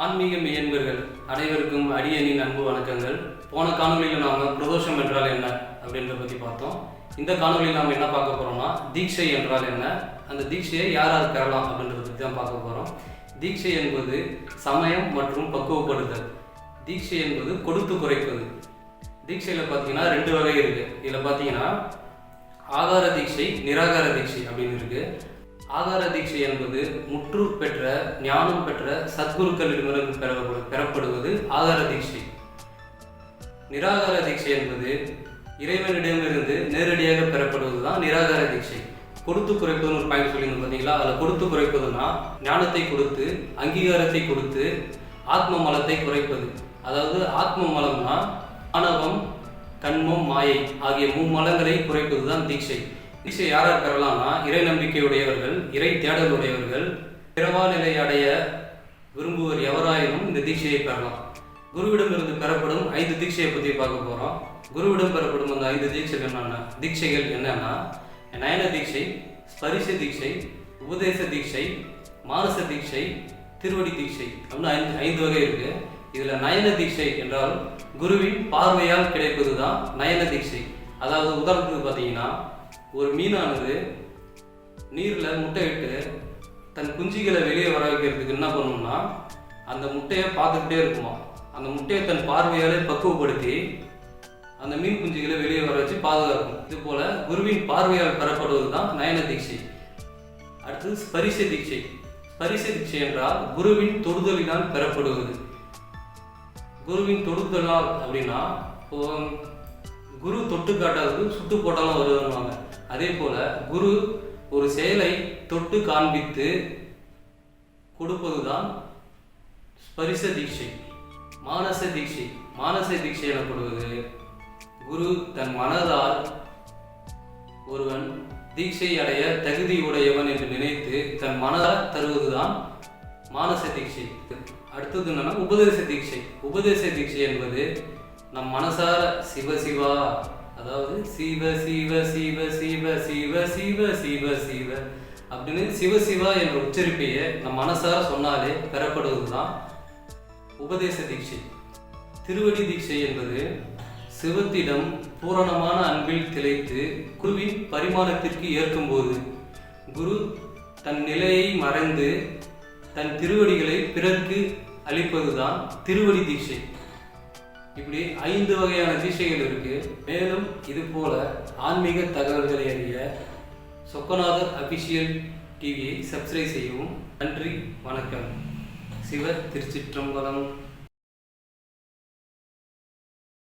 ஆன்மீக மெய்யன்பர்கள் அனைவருக்கும் அடியனின் அன்பு வணக்கங்கள். போன காணொலியில் நாம் பிரதோஷம் என்றால் என்ன அப்படின்றத பற்றி பார்த்தோம். இந்த காணொலியில் நாம் என்ன பார்க்க போகிறோம்னா தீட்சை என்றால் என்ன, அந்த தீட்சையை யார் யார் பெறலாம் அப்படின்றத பற்றி தான் பார்க்க போகிறோம். தீட்சை என்பது சமயம் மற்றும் பக்குவப்படுதல். தீட்சை என்பது கொடுத்து குறைப்பது. தீட்சையில் பார்த்தீங்கன்னா 2 வகை இருக்குது. இதில் பார்த்தீங்கன்னா ஆகார தீட்சை, நிராகார தீட்சை அப்படின்னு இருக்குது. ஆகார தீட்சை என்பது முற்று பெற்ற ஞானம் பெற்ற சத்குருக்களிடமிருந்து பெறப்படுவது ஆகார தீட்சை. நிராகார தீட்சை என்பது இறைவனிடமிருந்து நேரடியாக பெறப்படுவது தான் நிராகார தீட்சை. கொடுத்து குறைப்பதுன்னு ஒரு பாயிண்ட் சொல்லியிருந்தோம் பார்த்தீங்களா, அதில் கொடுத்து குறைப்பதுன்னா ஞானத்தை கொடுத்து அங்கீகாரத்தை கொடுத்து ஆத்ம மலத்தை குறைப்பது. அதாவது ஆத்ம மலம்னா ஆணவம், கண்மம், மாயை ஆகிய 3 மலங்களை குறைப்பது தான் தீட்சை. தீட்சை யார் பெறலாம்னா இறை நம்பிக்கையுடையவர்கள், இறை தேடலுடையவர்கள், பிறவா நிலை அடைய விரும்புவர் எவராயினும் இந்த தீட்சையை பெறலாம். குருவிடமிருந்து பெறப்படும் 5 தீட்சையை பற்றி பார்க்க போகிறோம். குருவிடம் பெறப்படும் அந்த 5 தீட்சைகள் என்னன்னா நயன தீட்சை, ஸ்பரிச தீட்சை, உபதேச தீட்சை, மானச தீட்சை, திருவடி தீட்சை அப்படின்னு 5 வகை இருக்கு. இதில் நயன தீட்சை என்றால் குருவின் பார்வையால் கிடைப்பது தான் நயன தீட்சை. அதாவது உதாரணத்துக்கு பார்த்தீங்கன்னா ஒரு மீனானது நீரில் முட்டையிட்டு தன் குஞ்சுகளை வெளியே வர வைக்கிறதுக்கு என்ன பண்ணணும்னா அந்த முட்டையை பார்த்துக்கிட்டே இருக்குமா. அந்த முட்டையை தன் பார்வையாலே பக்குவப்படுத்தி அந்த மீன் குஞ்சுகளை வெளியே வர வச்சு பாதுகாக்கும். இது போல குருவின் பார்வையால் பெறப்படுவது தான் நயன தீட்சை. அடுத்தது ஸ்பரிச தீட்சை. ஸ்பரிச தீட்சை என்றால் குருவின் தொடுதலினால் பெறப்படுவது. குருவின் தொடுதலால் அப்படின்னா குரு தொட்டு காட்டாதது சுட்டு போட்டாலும் வருவாங்க. அதே போல குரு ஒரு செயலை தொட்டு காண்பித்து கொடுப்பதுதான் ஸ்பரிச தீட்சை. மானச தீட்சை. மானச தீட்சை எனப்படுவது குரு தன் மனதால் ஒருவன் தீட்சை அடைய தகுதியுடையவன் என்று நினைத்து தன் மனதால் தருவதுதான் மானச தீட்சை. அடுத்தது என்னன்னா உபதேச தீட்சை. உபதேச தீட்சை என்பது நம் மனசார சிவசிவா, அதாவது சிவ சிவ சிவ சிவ சிவ சிவ சிவ சிவ அப்படின்னு சிவசிவா என்ற உச்சரிப்பையே நம் மனசார சொன்னாலே பெறப்படுவது தான் உபதேச தீட்சை. திருவடி தீட்சை என்பது சிவத்திடம் பூரணமான அன்பில் திளைத்து குருவின் பரிமாணத்திற்கு ஏற்கும்போது குரு தன் நிலையை மறைந்து தன் திருவடிகளை பிறர்க்கு அளிப்பதுதான் திருவடி தீட்சை. இப்படி 5 வகையான தீட்சைகள் இருக்கு. மேலும் இது போல ஆன்மீக தகவல்களை அறிய சொக்கநாதர் அபிஷியல் டிவியை சப்ஸ்கிரைப் செய்யவும். நன்றி, வணக்கம். சிவ திருச்சிற்றம்பலம்.